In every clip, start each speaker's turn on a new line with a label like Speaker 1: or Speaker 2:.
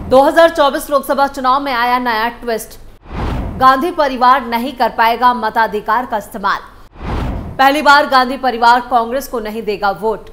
Speaker 1: 2024 लोकसभा चुनाव में आया नया ट्विस्ट। गांधी परिवार नहीं कर पाएगा मताधिकार का इस्तेमाल। पहली बार गांधी परिवार कांग्रेस को नहीं देगा वोट।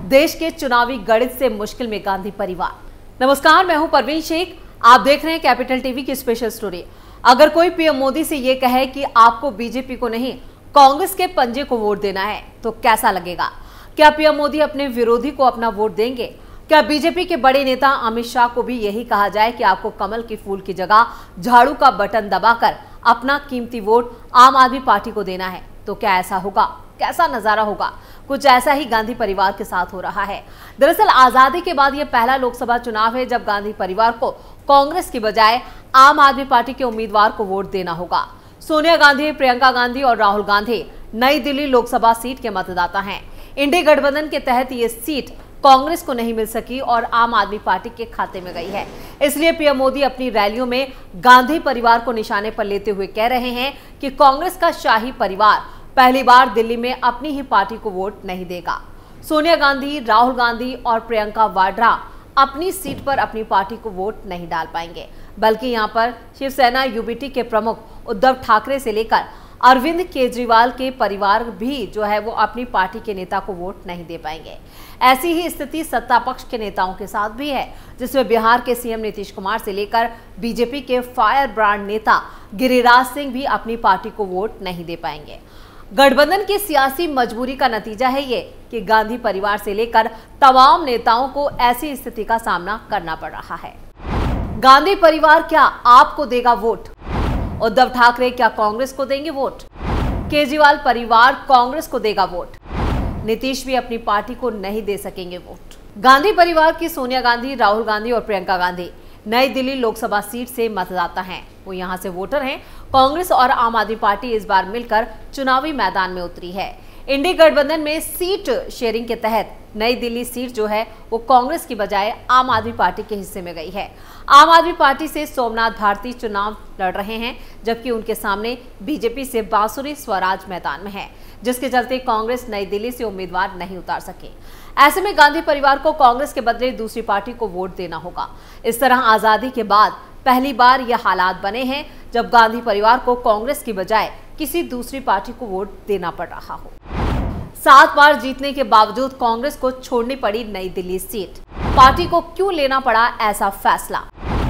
Speaker 1: देश के चुनावी गणित से मुश्किल में गांधी परिवार। नमस्कार, मैं हूं परवीन शेख। आप देख रहे हैं कैपिटल टीवी की स्पेशल स्टोरी। अगर कोई पीएम मोदी से ये कहे कि आपको बीजेपी को नहीं कांग्रेस के पंजे को वोट देना है तो कैसा लगेगा? क्या पीएम मोदी अपने विरोधी को अपना वोट देंगे? क्या बीजेपी के बड़े नेता अमित शाह को भी यही कहा जाए कि आपको कमल के फूल की जगह झाड़ू का बटन दबाकर अपना कीमती वोट आम आदमी पार्टी को देना है? तो क्या ऐसा होगा? कैसा नजारा होगा? कुछ ऐसा ही गांधी परिवार के साथ हो रहा है। दरअसल आजादी के बाद यह पहला लोकसभा चुनाव है जब गांधी परिवार को कांग्रेस की बजाय आम आदमी पार्टी के उम्मीदवार को वोट देना होगा। सोनिया गांधी, प्रियंका गांधी और राहुल गांधी नई दिल्ली लोकसभा सीट के मतदाता हैं। इंडी गठबंधन के तहत ये सीट कांग्रेस को नहीं मिल सकी और आम आदमी पार्टी के खाते में गई है। इसलिए पीएम मोदी अपनी रैलियों में गांधी परिवार को निशाने पर लेते हुए कह रहे हैं कि कांग्रेस का शाही परिवार पहली बार दिल्ली में अपनी ही पार्टी को वोट नहीं देगा। सोनिया गांधी, राहुल गांधी और प्रियंका वाड्रा अपनी सीट पर अपनी पार्टी को वोट नहीं डाल पाएंगे, बल्कि यहां पर शिवसेना यूबीटी के प्रमुख उद्धव ठाकरे से लेकर अरविंद केजरीवाल के परिवार भी जो है वो अपनी पार्टी के नेता को वोट नहीं दे पाएंगे। ऐसी ही स्थिति सत्ता पक्ष के नेताओं के साथ भी है, जिसमें बिहार के सीएम नीतीश कुमार से लेकर बीजेपी के फायर ब्रांड नेता गिरिराज सिंह भी अपनी पार्टी को वोट नहीं दे पाएंगे। गठबंधन की सियासी मजबूरी का नतीजा है ये कि गांधी परिवार से लेकर तमाम नेताओं को ऐसी स्थिति का सामना करना पड़ रहा है। गांधी परिवार क्या आपको देगा वोट? उद्धव ठाकरे क्या कांग्रेस को देंगे वोट? केजरीवाल परिवार कांग्रेस को देगा वोट? नीतीश भी अपनी पार्टी को नहीं दे सकेंगे वोट। गांधी परिवार की सोनिया गांधी, राहुल गांधी और प्रियंका गांधी नई दिल्ली लोकसभा सीट से मतदाता हैं। वो यहां से वोटर हैं। कांग्रेस और आम आदमी पार्टी इस बार मिलकर चुनावी मैदान में उतरी है। इंडी गठबंधन में सीट शेयरिंग के तहत नई दिल्ली सीट जो है वो कांग्रेस की बजाय आम आदमी पार्टी के हिस्से में गई है। आम आदमी पार्टी से सोमनाथ भारती चुनाव लड़ रहे हैं, जबकि उनके सामने बीजेपी से बांसुरी स्वराज मैदान में है, जिसके चलते कांग्रेस नई दिल्ली से उम्मीदवार नहीं उतार सके। ऐसे में गांधी परिवार को कांग्रेस के बदले दूसरी पार्टी को वोट देना होगा। इस तरह आजादी के बाद पहली बार यह हालात बने हैं जब गांधी परिवार को कांग्रेस की बजाय किसी दूसरी पार्टी को वोट देना पड़ रहा हो। 7 बार जीतने के बावजूद कांग्रेस को छोड़नी पड़ी नई दिल्ली सीट। पार्टी को क्यों लेना पड़ा ऐसा फैसला?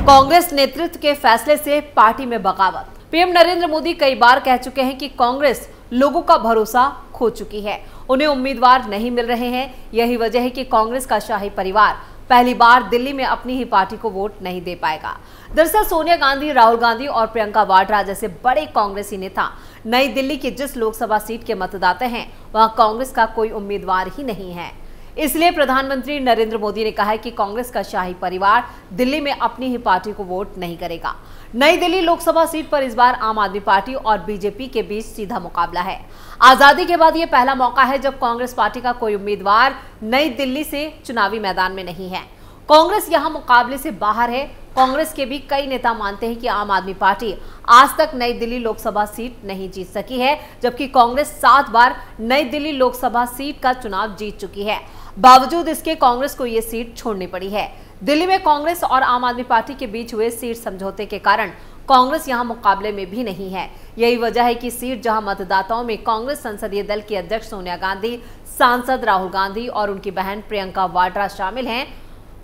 Speaker 1: कांग्रेस नेतृत्व के फैसले से पार्टी में बगावत। पीएम नरेंद्र मोदी कई बार कह चुके हैं कि कांग्रेस लोगों का भरोसा खो चुकी है, उन्हें उम्मीदवार नहीं मिल रहे हैं। यही वजह है कि कांग्रेस का शाही परिवार पहली बार दिल्ली में अपनी ही पार्टी को वोट नहीं दे पाएगा। दरअसल सोनिया गांधी, राहुल गांधी और प्रियंका वाड्रा जैसे बड़े कांग्रेसी नेता नई दिल्ली की जिस लोकसभा सीट के मतदाता हैं, वहां कांग्रेस का कोई उम्मीदवार ही नहीं है। इसलिए प्रधानमंत्री नरेंद्र मोदी ने कहा है कि कांग्रेस का शाही परिवार दिल्ली में अपनी ही पार्टी को वोट नहीं करेगा। नई दिल्ली लोकसभा सीट पर इस बार आम आदमी पार्टी और बीजेपी के बीच सीधा मुकाबला है। आजादी के बाद यह पहला मौका है जब कांग्रेस पार्टी का कोई उम्मीदवार नई दिल्ली से चुनावी मैदान में नहीं है। कांग्रेस यहां मुकाबले से बाहर है। कांग्रेस के भी कई नेता मानते हैं कि आम आदमी पार्टी आज तक नई दिल्ली लोकसभा सीट नहीं जीत सकी है, जबकि कांग्रेस 7 बार नई दिल्ली लोकसभा सीट का चुनाव जीत चुकी है। बावजूद इसके कांग्रेस को यह सीट छोड़नी पड़ी है। दिल्ली में कांग्रेस और आम आदमी पार्टी के बीच हुए सीट समझौते के कारण कांग्रेस यहां मुकाबले में भी नहीं है। यही वजह है कि सीट जहां मतदाताओं में कांग्रेस संसदीय दल की अध्यक्ष सोनिया गांधी, सांसद राहुल गांधी और उनकी बहन प्रियंका वाड्रा शामिल हैं,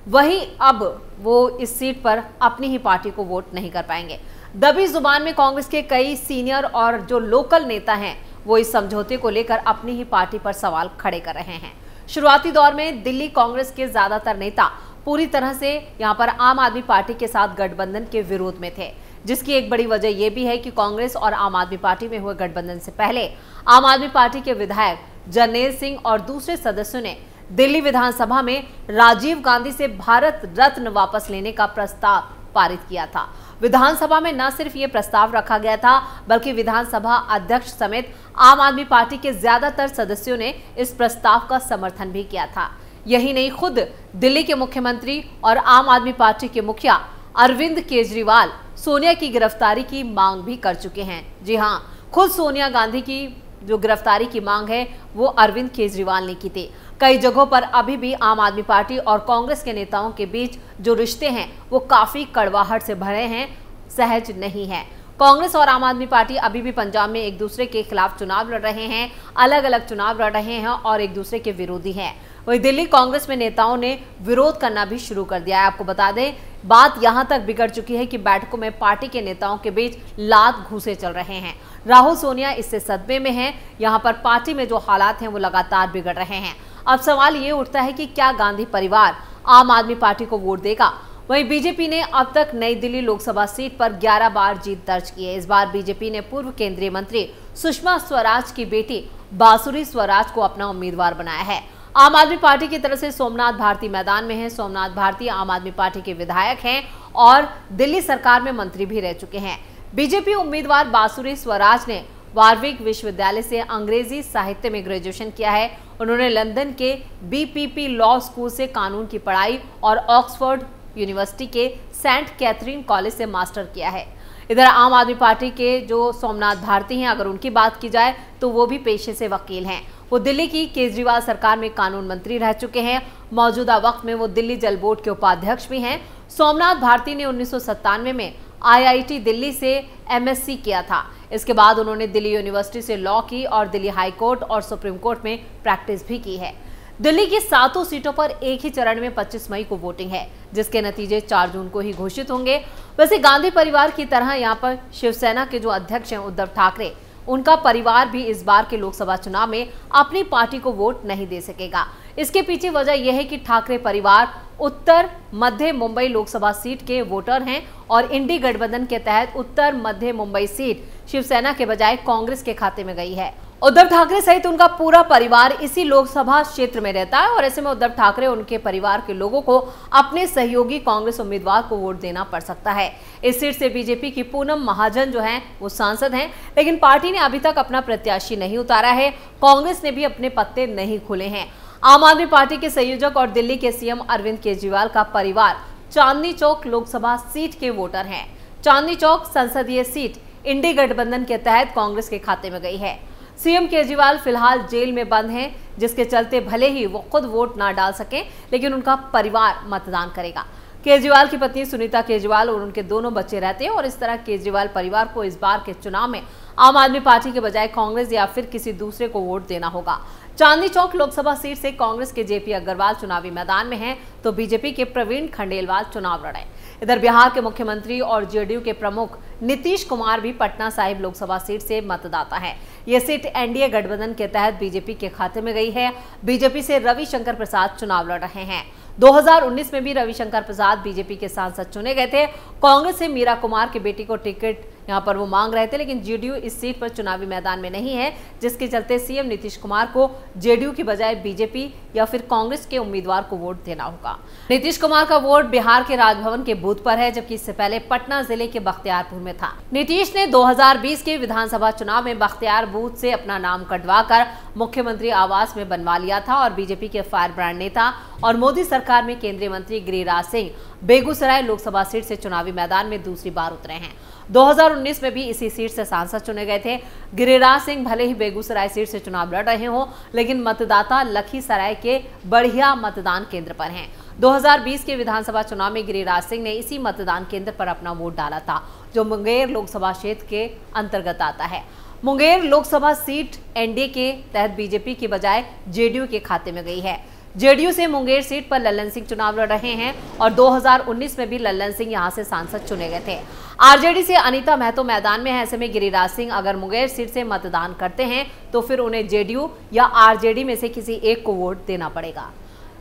Speaker 1: वहीं अब वो इस सीट पर अपनी ही पार्टी को वोट नहीं कर पाएंगे। दबी जुबान में कांग्रेस के कई सीनियर और जो लोकल नेता हैं वो इस समझौते को लेकर अपनी ही पार्टी पर सवाल खड़े कर रहे हैं। शुरुआती दौर में दिल्ली कांग्रेस के ज्यादातर नेता पूरी तरह से यहां पर आम आदमी पार्टी के साथ गठबंधन के विरोध में थे, जिसकी एक बड़ी वजह यह भी है कि कांग्रेस और आम आदमी पार्टी में हुए गठबंधन से पहले आम आदमी पार्टी के विधायक जरनैल सिंह और दूसरे सदस्यों ने दिल्ली विधानसभा में राजीव गांधी से भारत रत्न वापस लेने का प्रस्ताव पारित किया था। विधानसभा में न सिर्फ ये प्रस्ताव रखा गया था, बल्कि विधानसभा अध्यक्ष समेत आम आदमी पार्टी के ज्यादातर सदस्यों ने इस प्रस्ताव का समर्थन भी किया था। यही नहीं, खुद दिल्ली के मुख्यमंत्री और आम आदमी पार्टी के मुखिया अरविंद केजरीवाल सोनिया की गिरफ्तारी की मांग भी कर चुके हैं। जी हाँ, खुद सोनिया गांधी की जो गिरफ्तारी की मांग है वो अरविंद केजरीवाल ने की थी। कई जगहों पर अभी भी आम आदमी पार्टी और कांग्रेस के नेताओं के बीच जो रिश्ते हैं वो काफी कड़वाहट से भरे हैं, सहज नहीं है। कांग्रेस और आम आदमी पार्टी अभी भी पंजाब में एक दूसरे के खिलाफ चुनाव लड़ रहे हैं, अलग अलग चुनाव लड़ रहे हैं और एक दूसरे के विरोधी हैं। वहीं दिल्ली कांग्रेस में नेताओं ने विरोध करना भी शुरू कर दिया है। आपको बता दें, बात यहां तक बिगड़ चुकी है कि बैठकों में पार्टी के नेताओं के बीच लात घूंसे चल रहे हैं। राहुल सोनिया इससे सदमे में हैं। यहां पर पार्टी में जो हालात हैं वो लगातार बिगड़ रहे हैं। अब सवाल ये उठता है कि क्या गांधी परिवार आम आदमी पार्टी को वोट देगा। वहीं बीजेपी ने अब तक नई दिल्ली लोकसभा सीट पर 11 बार जीत दर्ज की है। इस बार बीजेपी ने पूर्व केंद्रीय मंत्री सुषमा स्वराज की बेटी बांसुरी स्वराज को अपना उम्मीदवार बनाया है। आम आदमी पार्टी की तरफ से सोमनाथ भारती मैदान में हैं। सोमनाथ भारती आम आदमी पार्टी के विधायक हैं और दिल्ली सरकार में मंत्री भी रह चुके हैं। बीजेपी उम्मीदवार बांसुरी स्वराज ने वारविक विश्वविद्यालय से अंग्रेजी साहित्य में ग्रेजुएशन किया है। उन्होंने लंदन के BPP लॉ स्कूल से कानून की पढ़ाई और ऑक्सफोर्ड यूनिवर्सिटी के सेंट कैथरीन कॉलेज से मास्टर किया है। इधर आम आदमी पार्टी के जो सोमनाथ भारती हैं, अगर उनकी बात की जाए तो वो भी पेशे से वकील हैं। वो दिल्ली की केजरीवाल सरकार में कानून मंत्री रह चुके हैं। मौजूदा वक्त में वो दिल्ली जल बोर्ड के उपाध्यक्ष भी हैं। सोमनाथ भारती ने 1997 में IIT दिल्ली से MSc किया था। इसके बाद उन्होंने दिल्ली यूनिवर्सिटी से लॉ की और दिल्ली हाई कोर्ट और सुप्रीम कोर्ट में प्रैक्टिस भी की है। दिल्ली की 7 सीटों पर एक ही चरण में 25 मई को वोटिंग है, जिसके नतीजे 4 जून को ही घोषित होंगे। वैसे गांधी परिवार की तरह यहां पर शिवसेना के जो अध्यक्ष हैं उद्धव ठाकरे, उनका परिवार भी इस बार के लोकसभा चुनाव में अपनी पार्टी को वोट नहीं दे सकेगा। इसके पीछे वजह यह है कि ठाकरे परिवार उत्तर मध्य मुंबई लोकसभा सीट के वोटर हैं और इंडी गठबंधन के तहत उत्तर मध्य मुंबई सीट शिवसेना के बजाय कांग्रेस के खाते में गई है। उद्धव ठाकरे सहित उनका पूरा परिवार इसी लोकसभा क्षेत्र में रहता है और ऐसे में उद्धव ठाकरे उनके परिवार के लोगों को अपने सहयोगी कांग्रेस उम्मीदवार को वोट देना पड़ सकता है। इस सीट से बीजेपी की पूनम महाजन जो हैं वो सांसद हैं, लेकिन पार्टी ने अभी तक अपना प्रत्याशी नहीं उतारा है। कांग्रेस ने भी अपने पत्ते नहीं खुले हैं। आम आदमी पार्टी के संयोजक और दिल्ली के CM अरविंद केजरीवाल का परिवार चांदनी चौक लोकसभा सीट के वोटर हैं। चांदनी चौक संसदीय सीट इंडी गठबंधन के तहत कांग्रेस के खाते में गई है। CM केजरीवाल फिलहाल जेल में बंद हैं, जिसके चलते भले ही वो खुद वोट ना डाल सकें, लेकिन उनका परिवार मतदान करेगा। केजरीवाल की पत्नी सुनीता केजरीवाल और उनके दोनों बच्चे रहते हैं और इस तरह केजरीवाल परिवार को इस बार के चुनाव में आम आदमी पार्टी के बजाय कांग्रेस या फिर किसी दूसरे को वोट देना होगा। चांदनी चौक लोकसभा सीट से कांग्रेस के JP अग्रवाल चुनावी मैदान में हैं, तो बीजेपी के प्रवीण खंडेलवाल चुनाव लड़े। इधर बिहार के मुख्यमंत्री और JDU के प्रमुख नीतीश कुमार भी पटना साहिब लोकसभा सीट से मतदाता है। यह सीट NDA गठबंधन के तहत बीजेपी के खाते में गई है। बीजेपी से रविशंकर प्रसाद चुनाव लड़ रहे हैं। 2019 में भी रविशंकर प्रसाद बीजेपी के सांसद चुने गए थे। कांग्रेस से मीरा कुमार की बेटी को टिकट यहां पर वो मांग रहे थे, लेकिन JDU इस सीट पर चुनावी मैदान में नहीं है, जिसके चलते CM नीतीश कुमार को JDU की बजाय बीजेपी या फिर कांग्रेस के उम्मीदवार को वोट देना होगा। नीतीश कुमार का वोट बिहार के राजभवन के बूथ पर है, जबकि इससे पहले पटना जिले के बख्तियारपुर में था। नीतीश ने 2020 के विधानसभा चुनाव में बख्तियार बूथ से अपना नाम कटवाकर मुख्यमंत्री आवास में बनवा लिया था और बीजेपी के फायर ब्रांड नेता और मोदी सरकार में केंद्रीय मंत्री गिरिराज सिंह बेगूसराय लोकसभा सीट से चुनावी मैदान में दूसरी बार उतरे हैं। 2019 में भी इसी सीट से सांसद चुने गए थे। गिरिराज सिंह भले ही बेगूसराय सीट से चुनाव लड़ रहे हों, लेकिन मतदाता लखीसराय के बढ़िया मतदान केंद्र पर हैं। 2020 के विधानसभा चुनाव में गिरिराज सिंह ने इसी मतदान केंद्र पर अपना वोट डाला था, जो मुंगेर लोकसभा क्षेत्र के अंतर्गत आता है। मुंगेर लोकसभा सीट NDA के तहत बीजेपी के बजाय JDU के खाते में गई है। JDU से मुंगेर सीट पर लल्लन सिंह चुनाव लड़ रहे हैं और 2019 में भी लल्लन सिंह यहां से सांसद चुने गए थे। RJD से अनीता महतो मैदान में है। ऐसे में गिरिराज सिंह अगर मुंगेर सीट से मतदान करते हैं तो फिर उन्हें JDU या RJD में से किसी एक को वोट देना पड़ेगा।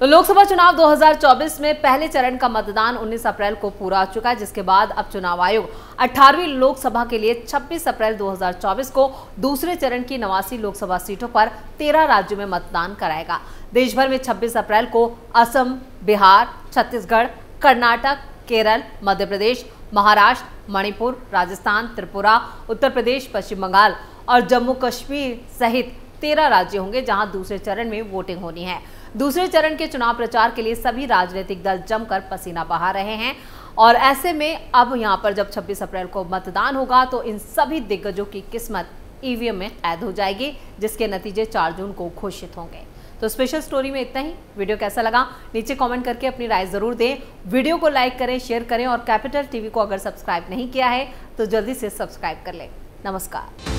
Speaker 1: तो लोकसभा चुनाव 2024 में पहले चरण का मतदान 19 अप्रैल को पूरा हो चुका है, जिसके बाद अब चुनाव आयोग 18वीं लोकसभा के लिए 26 अप्रैल 2024 को दूसरे चरण की 89 लोकसभा सीटों पर 13 राज्यों में मतदान कराएगा। देश भर में 26 अप्रैल को असम, बिहार, छत्तीसगढ़, कर्नाटक, केरल, मध्य प्रदेश, महाराष्ट्र, मणिपुर, राजस्थान, त्रिपुरा, उत्तर प्रदेश, पश्चिम बंगाल और जम्मू कश्मीर सहित 13 राज्य होंगे जहां दूसरे चरण में वोटिंग होनी है। दूसरे चरण के चुनाव प्रचार के लिए सभी राजनीतिक दल जमकर पसीना बहा रहे हैं और ऐसे में अब यहां पर जब 26 अप्रैल को मतदान होगा तो इन सभी दिग्गजों की किस्मत EVM में कैद हो जाएगी, जिसके नतीजे 4 जून को घोषित होंगे। तो स्पेशल स्टोरी में इतना ही। वीडियो कैसा लगा नीचे कमेंट करके अपनी राय जरूर दें। वीडियो को लाइक करें, शेयर करें और कैपिटल टीवी को अगर सब्सक्राइब नहीं किया है तो जल्दी से सब्सक्राइब कर लें। नमस्कार।